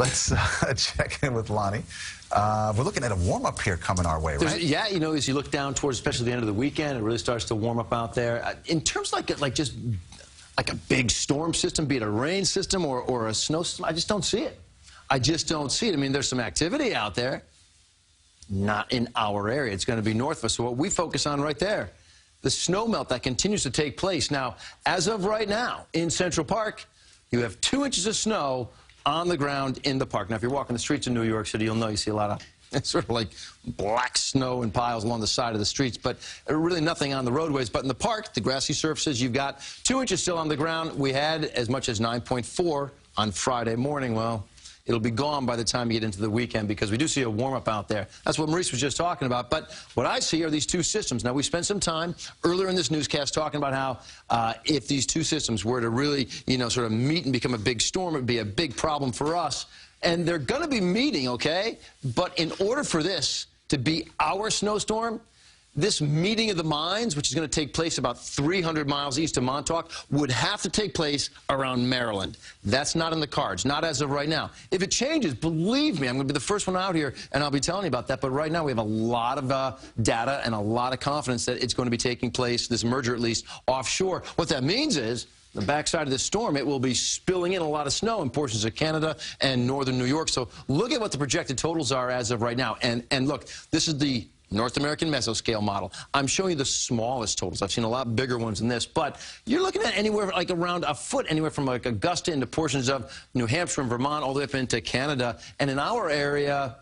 Let's check in with Lonnie. We're looking at a warm-up here coming our way, right? Yeah, you know, as you look down towards especially the end of the weekend, it really starts to warm up out there. In terms like just like a big storm system, be it a rain system or a snow system, I just don't see it. I just don't see it. I mean, there's some activity out there, not in our area. It's going to be north of us. So what we focus on right there, the snow melt that continues to take place. Now, as of right now, in Central Park, you have 2 inches of snow on the ground in the park. Now, if you're walking the streets of New York City, you'll know you see a lot of sort of like black snow and piles along the side of the streets, but really nothing on the roadways. But in the park, the grassy surfaces, you've got 2 inches still on the ground. We had as much as 9.4 on Friday morning. Well, it'll be gone by the time you get into the weekend because we do see a warm-up out there. That's what Maurice was just talking about. But what I see are these two systems. Now, we spent some time earlier in this newscast talking about how if these two systems were to really, you know, sort of meet and become a big storm, it would be a big problem for us. And they're going to be meeting, okay? But in order for this to be our snowstorm, this meeting of the minds, which is going to take place about 300 miles east of Montauk, would have to take place around Maryland. That's not in the cards, not as of right now. If it changes, believe me, I'm going to be the first one out here, and I'll be telling you about that. But right now, we have a lot of data and a lot of confidence that it's going to be taking place, this merger at least, offshore. What that means is, the backside of this storm, it will be spilling in a lot of snow in portions of Canada and northern New York. So look at what the projected totals are as of right now. And look, this is the North American mesoscale model. I'm showing you the smallest totals. I've seen a lot bigger ones than this, but you're looking at anywhere like around a foot, anywhere from like Augusta into portions of New Hampshire and Vermont, all the way up into Canada. And in our area,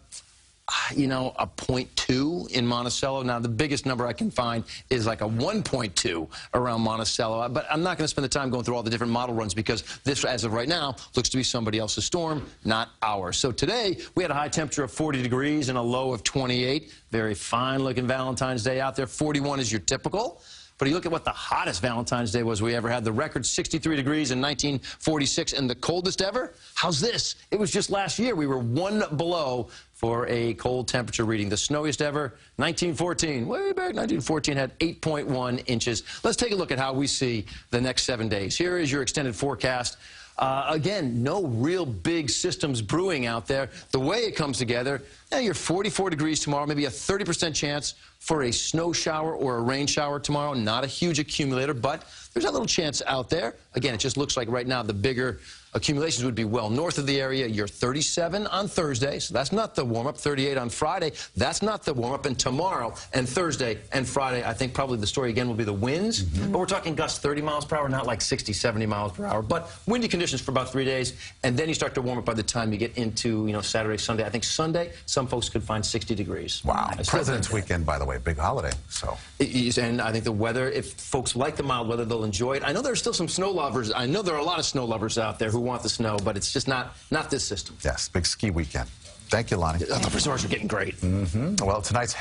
you know, a 0.2 in Monticello. Now, the biggest number I can find is like a 1.2 around Monticello. But I'm not going to spend the time going through all the different model runs because this, as of right now, looks to be somebody else's storm, not ours. So today, we had a high temperature of 40 degrees and a low of 28. Very fine-looking Valentine's Day out there. 41 is your typical. But you look at what the hottest Valentine's Day was we ever had. The record 63 degrees in 1946, and the coldest ever? How's this? It was just last year. We were 1 below for a cold temperature reading. The snowiest ever, 1914. Way back, 1914 had 8.1 inches. Let's take a look at how we see the next 7 days. Here is your extended forecast. Again, no real big systems brewing out there. The way it comes together, you're 44 degrees tomorrow, maybe a 30% chance for a snow shower or a rain shower tomorrow. Not a huge accumulator, but there's a little chance out there. Again, it just looks like right now the bigger accumulations would be well north of the area. You're 37 on Thursday, so that's not the warm-up. 38 on Friday, that's not the warm-up. And tomorrow and Thursday and Friday, I think probably the story again will be the winds. But we're talking gusts 30 miles per hour, not like 60, 70 miles per hour. But windy conditions for about 3 days, and then you start to warm up by the time you get into, you know, Saturday, Sunday. I think Sunday, some folks could find 60 degrees. Wow. President's weekend, by the way, big holiday. So. And I think the weather, if folks like the mild weather, they'll enjoy it. I know there's still some snow lovers. I know there are a lot of snow lovers out there who want the snow, but it's just not this system. Yes, big ski weekend. Thank you, Lonnie. The resorts are getting great. Well, tonight's